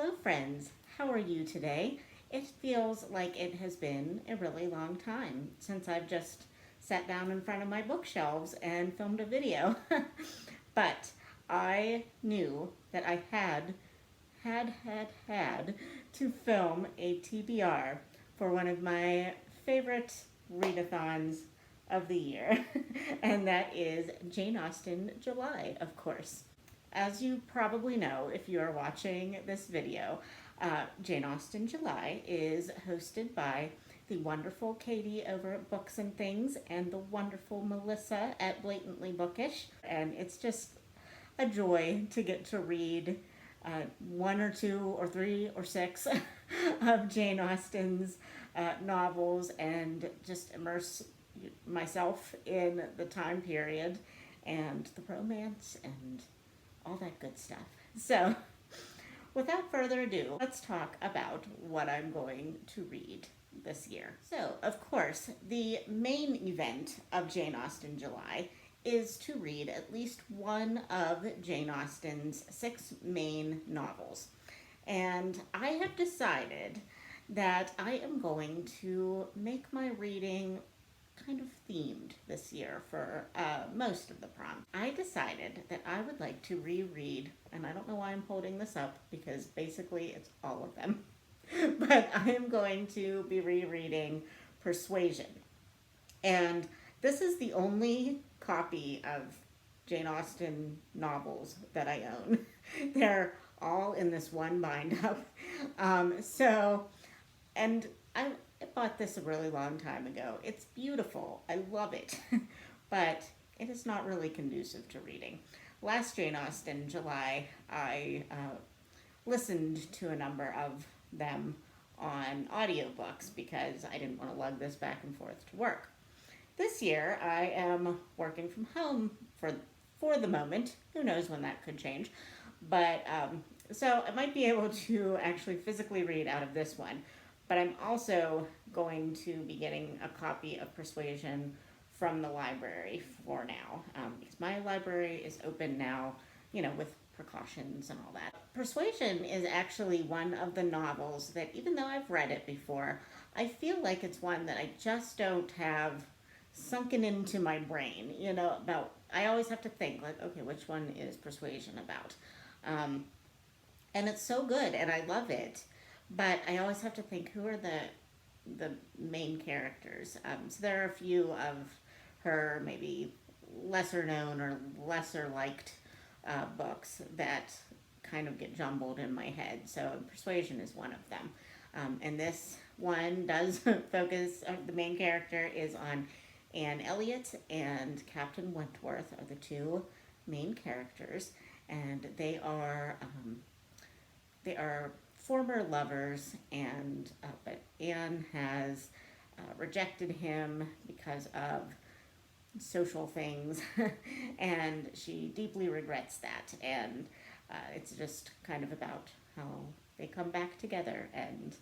Hello friends, how are you today? It feels like it has been a really long time since I've just sat down in front of my bookshelves and filmed a video. But I knew that I had to film a TBR for one of my favorite readathons of the year, and that is Jane Austen July, of course. As you probably know, if you are watching this video, Jane Austen July is hosted by the wonderful Katie over at Books and Things and the wonderful Melissa at Blatantly Bookish. And it's just a joy to get to read one or two or three or six of Jane Austen's novels and just immerse myself in the time period and the romance and all that good stuff. So, without further ado, let's talk about what I'm going to read this year. So, of course, the main event of Jane Austen July is to read at least one of Jane Austen's 6 main novels. And I have decided that I am going to make my reading kind of themed this year for most of the prompt. I decided that I would like to reread, and I don't know why I'm holding this up because basically it's all of them, but I am going to be rereading Persuasion. And this is the only copy of Jane Austen novels that I own. They're all in this one bind up. And I bought this a really long time ago. It's beautiful. I love it. But it is not really conducive to reading. Last Jane Austen, July, I listened to a number of them on audiobooks because I didn't want to lug this back and forth to work. This year, I am working from home for the moment. Who knows when that could change. But so I might be able to actually physically read out of this one. But I'm also going to be getting a copy of Persuasion from the library for now, because my library is open now, with precautions and all that. Persuasion is actually one of the novels that, even though I've read it before, I feel like it's one that I just don't have sunken into my brain, about, I always have to think, like, okay, which one is Persuasion about? And it's so good, and I love it. But I always have to think, who are the main characters? So there are a few of her maybe lesser known or lesser liked books that kind of get jumbled in my head. So Persuasion is one of them. And this one does focus, the main character is on Anne Elliot and Captain Wentworth are the two main characters. And they are former lovers, and but Anne has rejected him because of social things, and she deeply regrets that. And it's just kind of about how they come back together and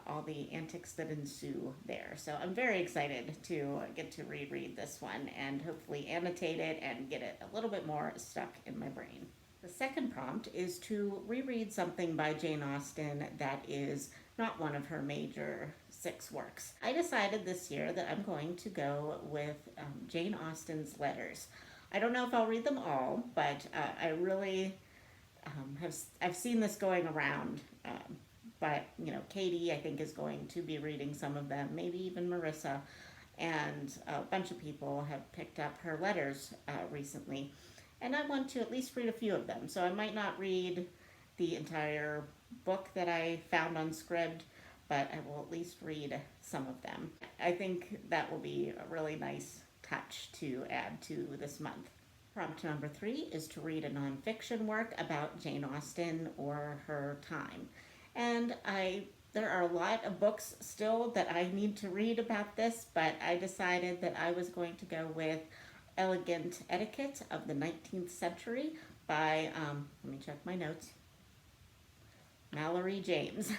all the antics that ensue there. So I'm very excited to get to reread this one and hopefully annotate it and get it a little bit more stuck in my brain. The second prompt is to reread something by Jane Austen that is not one of her major 6 works. I decided this year that I'm going to go with Jane Austen's letters. I don't know if I'll read them all, but I really I've seen this going around. But Katie, I think, is going to be reading some of them, maybe even Marissa, and a bunch of people have picked up her letters recently. And I want to at least read a few of them. So I might not read the entire book that I found on Scribd, but I will at least read some of them. I think that will be a really nice touch to add to this month. Prompt number 3 is to read a nonfiction work about Jane Austen or her time. And there are a lot of books still that I need to read about this, but I decided that I was going to go with Elegant Etiquette of the 19th Century by, let me check my notes, Mallory James.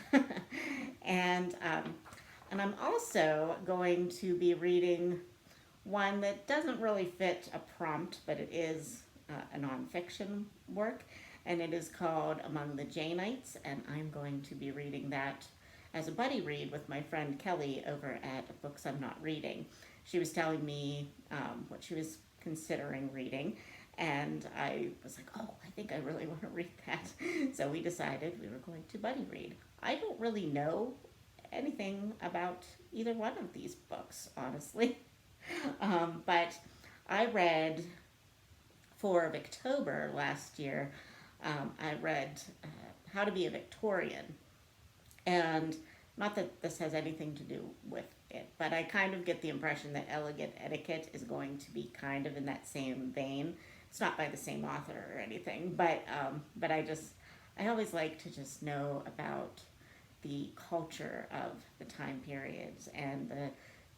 and I'm also going to be reading one that doesn't really fit a prompt, but it is a nonfiction work, and it is called Among the Janeites, and I'm going to be reading that as a buddy read with my friend Kelly over at Books I'm Not Reading. She was telling me what she was considering reading, and I was like, oh, I think I really want to read that. So we decided we were going to buddy read. I don't really know anything about either one of these books, honestly. But I read for October last year, I read How to Be a Victorian. And not that this has anything to do with it, but I kind of get the impression that Elegant Etiquette is going to be kind of in that same vein. It's not by the same author or anything, but I always like to just know about the culture of the time periods and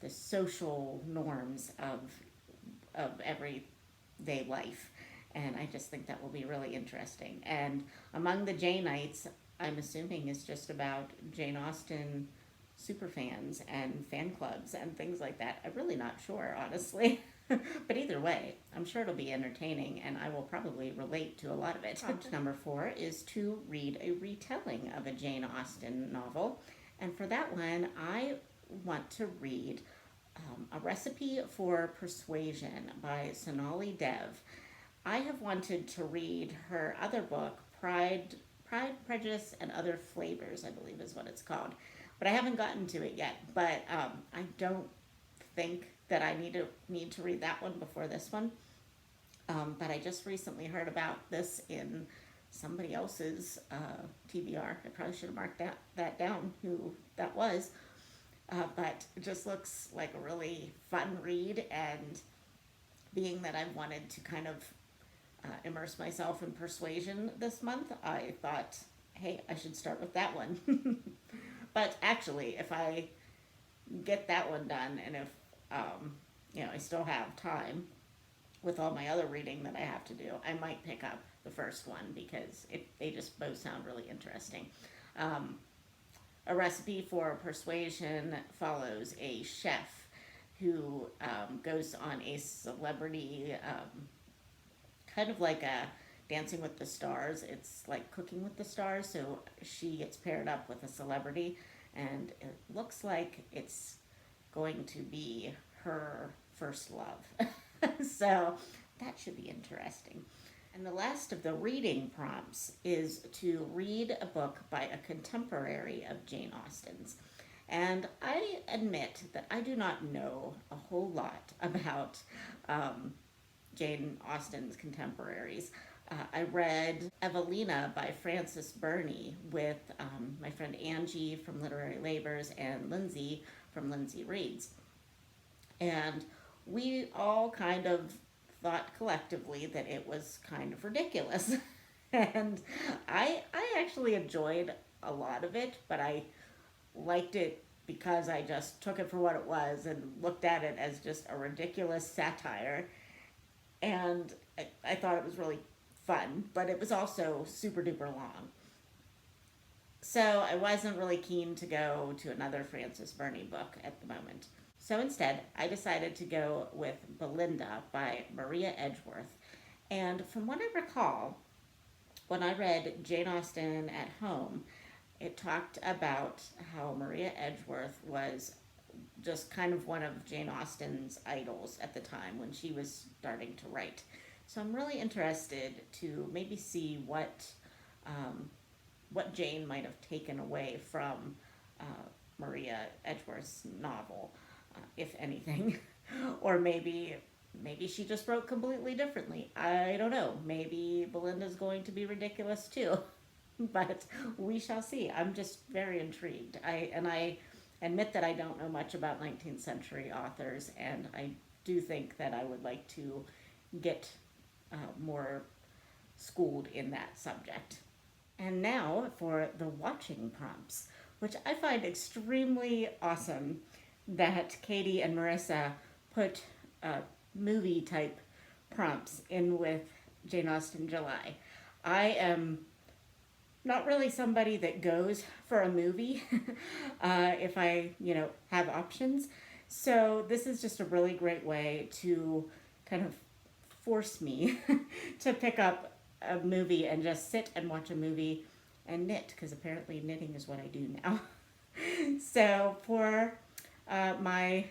the social norms of everyday life. And I just think that will be really interesting. And Among the Janeites, I'm assuming, is just about Jane Austen superfans and fan clubs and things like that. I'm really not sure, honestly. But either way, I'm sure it'll be entertaining, and I will probably relate to a lot of it. Number 4 is to read a retelling of a Jane Austen novel. And for that one, I want to read A Recipe for Persuasion by Sonali Dev. I have wanted to read her other book, Pride, Prejudice, and Other Flavors, I believe is what it's called. But I haven't gotten to it yet. But I don't think that I need to read that one before this one. But I just recently heard about this in somebody else's TBR. I probably should have marked that down, who that was. But it just looks like a really fun read, and being that I wanted to kind of immerse myself in Persuasion this month, I thought, hey, I should start with that one. But actually, if I get that one done, and if I still have time with all my other reading that I have to do, I might pick up the first one because they just both sound really interesting. A Recipe for Persuasion follows a chef who goes on a celebrity, kind of like a Dancing with the Stars. It's like Cooking with the Stars, so she gets paired up with a celebrity, and it looks like it's going to be her first love. So that should be interesting. And the last of the reading prompts is to read a book by a contemporary of Jane Austen's. And I admit that I do not know a whole lot about Jane Austen's contemporaries. I read Evelina by Frances Burney with my friend Angie from Literary Labors and Lindsay from Lindsay Reads. And we all kind of thought collectively that it was kind of ridiculous. And I actually enjoyed a lot of it, but I liked it because I just took it for what it was and looked at it as just a ridiculous satire. And I thought it was really fun, but it was also super duper long. So I wasn't really keen to go to another Frances Burney book at the moment. So instead, I decided to go with Belinda by Maria Edgeworth. And from what I recall, when I read Jane Austen at home, it talked about how Maria Edgeworth was just kind of one of Jane Austen's idols at the time when she was starting to write. So I'm really interested to maybe see what Jane might have taken away from Maria Edgeworth's novel, if anything. Or maybe she just wrote completely differently. I don't know. Maybe Belinda's going to be ridiculous too. But we shall see. I'm just very intrigued. I admit that I don't know much about 19th century authors, and I do think that I would like to get more schooled in that subject. And now for the watching prompts, which I find extremely awesome that Katie and Marissa put movie type prompts in with Jane Austen July. I am not really somebody that goes for a movie if I, have options. So this is just a really great way to kind of force me to pick up a movie and just sit and watch a movie and knit, because apparently knitting is what I do now. So for my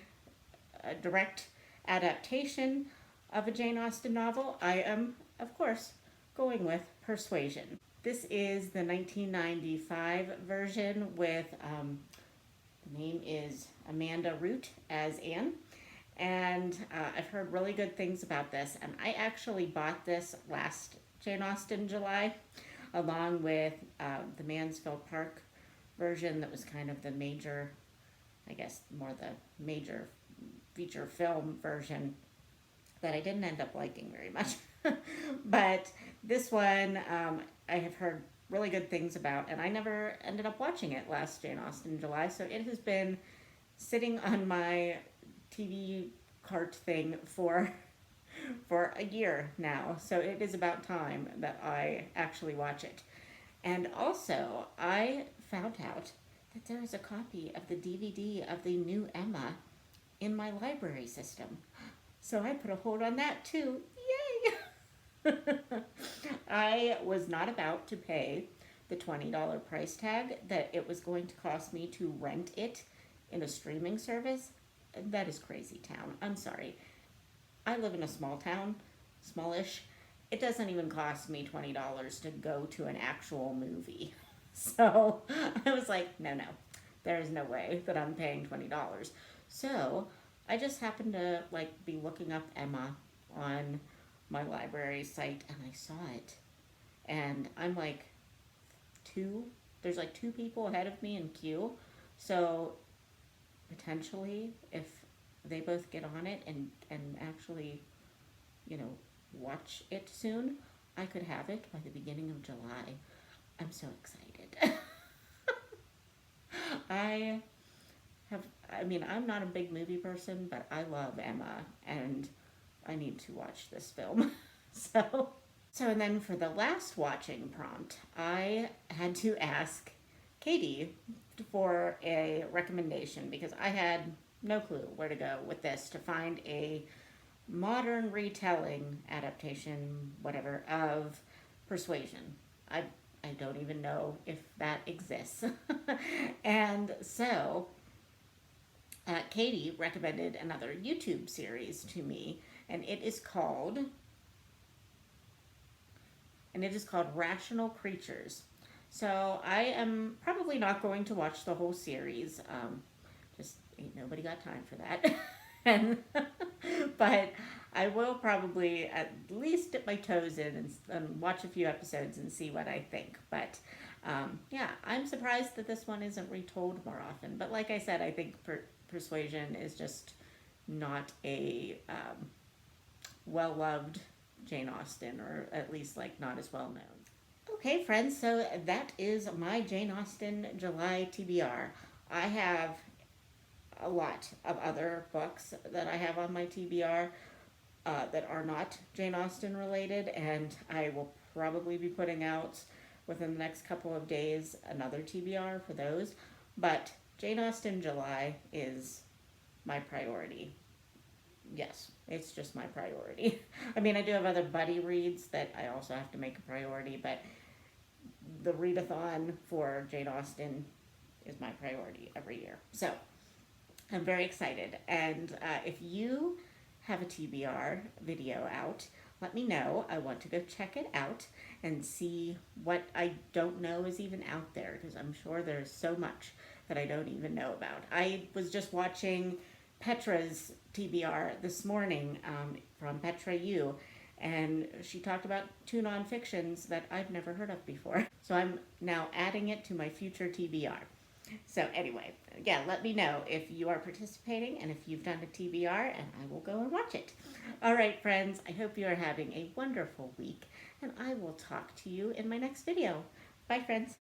direct adaptation of a Jane Austen novel, I am, of course, going with Persuasion. This is the 1995 version with, the name is Amanda Root as Anne. And I've heard really good things about this. And I actually bought this last Jane Austen July, along with the Mansfield Park version that was kind of the major, I guess, more the major feature film version that I didn't end up liking very much. But this one I have heard really good things about, and I never ended up watching it last Jane Austen July, so it has been sitting on my TV cart thing for a year now. So it is about time that I actually watch it. And also, I found out that there is a copy of the DVD of the new Emma in my library system. So I put a hold on that too. Yay! I was not about to pay the $20 price tag that it was going to cost me to rent it in a streaming service. That is crazy town. I'm sorry. I live in a small town, smallish. It doesn't even cost me $20 to go to an actual movie. So I was like, no, there is no way that I'm paying $20. So I just happened to be looking up Emma on my library site, and I saw it. And I'm there's two people ahead of me in queue. So potentially, if they both get on it and actually, watch it soon, I could have it by the beginning of July. I'm so excited. I'm not a big movie person, but I love Emma, and I need to watch this film. And then for the last watching prompt, I had to ask Katie for a recommendation, because I had no clue where to go with this to find a modern retelling, adaptation, whatever, of Persuasion. I don't even know if that exists. And so Katie recommended another YouTube series to me, and it is called Rational Creatures. So I am probably not going to watch the whole series. Just ain't nobody got time for that. But I will probably at least dip my toes in and watch a few episodes and see what I think. But yeah, I'm surprised that this one isn't retold more often. But like I said, I think Persuasion is just not a well-loved Jane Austen, or at least not as well known. Okay, friends, so that is my Jane Austen July TBR. I have a lot of other books that I have on my TBR that are not Jane Austen related, and I will probably be putting out within the next couple of days another TBR for those. But Jane Austen July is my priority. Yes, it's just my priority. I do have other buddy reads that I also have to make a priority, but the readathon for Jane Austen is my priority every year. So I'm very excited. And if you have a TBR video out, let me know. I want to go check it out and see what I don't know is even out there, because I'm sure there's so much that I don't even know about. I was just watching Petra's TBR this morning from Petra U, and she talked about 2 nonfictions that I've never heard of before. So I'm now adding it to my future TBR. So anyway, yeah, let me know if you are participating and if you've done a TBR, and I will go and watch it. All right, friends, I hope you are having a wonderful week, and I will talk to you in my next video. Bye, friends.